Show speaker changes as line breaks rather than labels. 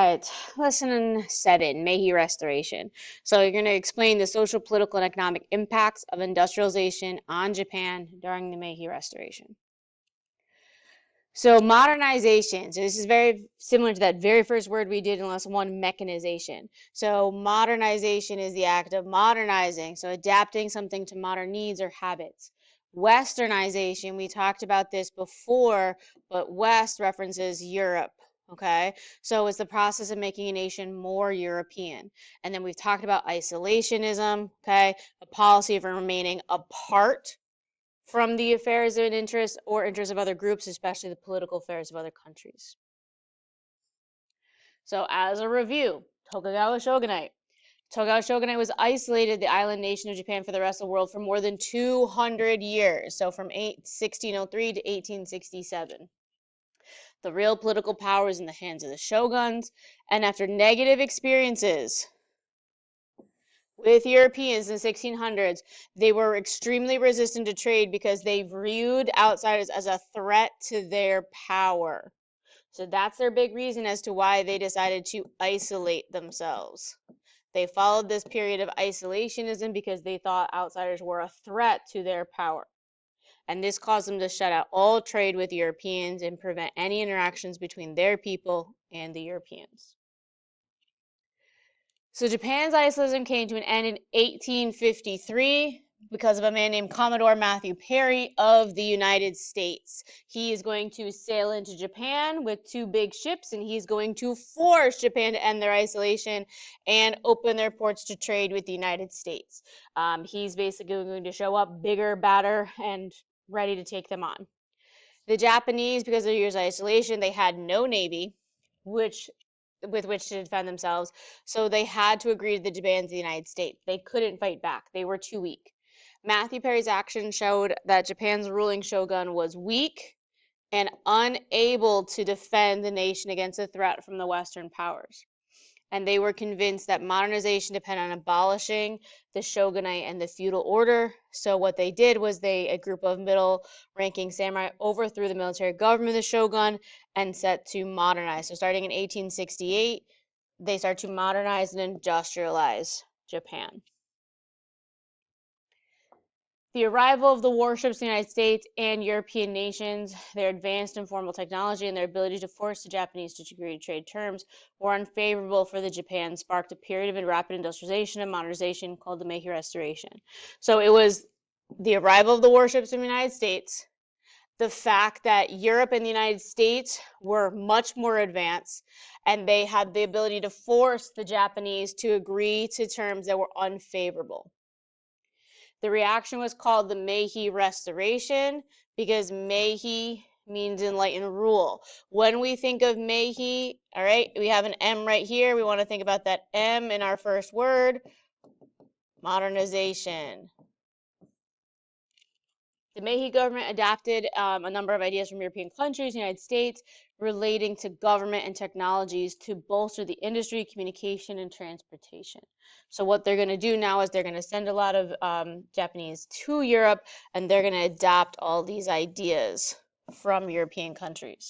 right, lesson 7, Meiji Restoration. So you're going to explain the social, political, and economic impacts of industrialization on Japan during the Meiji Restoration. So modernization. So this is very similar to that very first word we did in lesson 1, mechanization. So modernization is the act of modernizing, so adapting something to modern needs or habits. Westernization, we talked about this before, but West references Europe. Okay, so it's the process of making a nation more European. And then we've talked about isolationism, okay, a policy of remaining apart from the affairs and interests or interests of other groups, especially the political affairs of other countries. So as a review, Tokugawa Shogunate. Tokugawa Shogunate was isolated the island nation of Japan for the rest of the world for more than 200 years, so from 1603 to 1867. The real political power was in the hands of the shoguns, and after negative experiences with Europeans in the 1600s, they were extremely resistant to trade because they viewed outsiders as a threat to their power. So that's their big reason as to why they decided to isolate themselves. They followed this period of isolationism because they thought outsiders were a threat to their power. And this caused them to shut out all trade with Europeans and prevent any interactions between their people and the Europeans. So Japan's isolationism came to an end in 1853 because of a man named Commodore Matthew Perry of the United States. He is going to sail into Japan with 2 big ships, and he's going to force Japan to end their isolation and open their ports to trade with the United States. He's basically going to show up bigger, badder, and ready to take them on. The Japanese, because of their years of isolation, they had no navy, with which to defend themselves, so they had to agree to the demands of the United States. They couldn't fight back. They were too weak. Matthew Perry's actions showed that Japan's ruling shogun was weak and unable to defend the nation against a threat from the Western powers. And they were convinced that modernization depended on abolishing the shogunate and the feudal order. So what they did was a group of middle-ranking samurai overthrew the military government of the shogun and set to modernize. So starting in 1868, they start to modernize and industrialize Japan. The arrival of the warships in the United States and European nations, their advanced and formal technology, and their ability to force the Japanese to agree to trade terms were unfavorable for the Japan, sparked a period of rapid industrialization and modernization called the Meiji Restoration. So it was the arrival of the warships in the United States, the fact that Europe and the United States were much more advanced, and they had the ability to force the Japanese to agree to terms that were unfavorable. The reaction was called the Meiji Restoration because Meiji means enlightened rule. When we think of Meiji, all right, we have an M right here. We want to think about that M in our first word, modernization. The Meiji government adapted a number of ideas from European countries, United States, relating to government and technologies to bolster the industry, communication, and transportation. So what they're going to do now is they're going to send a lot of Japanese to Europe, and they're going to adopt all these ideas from European countries.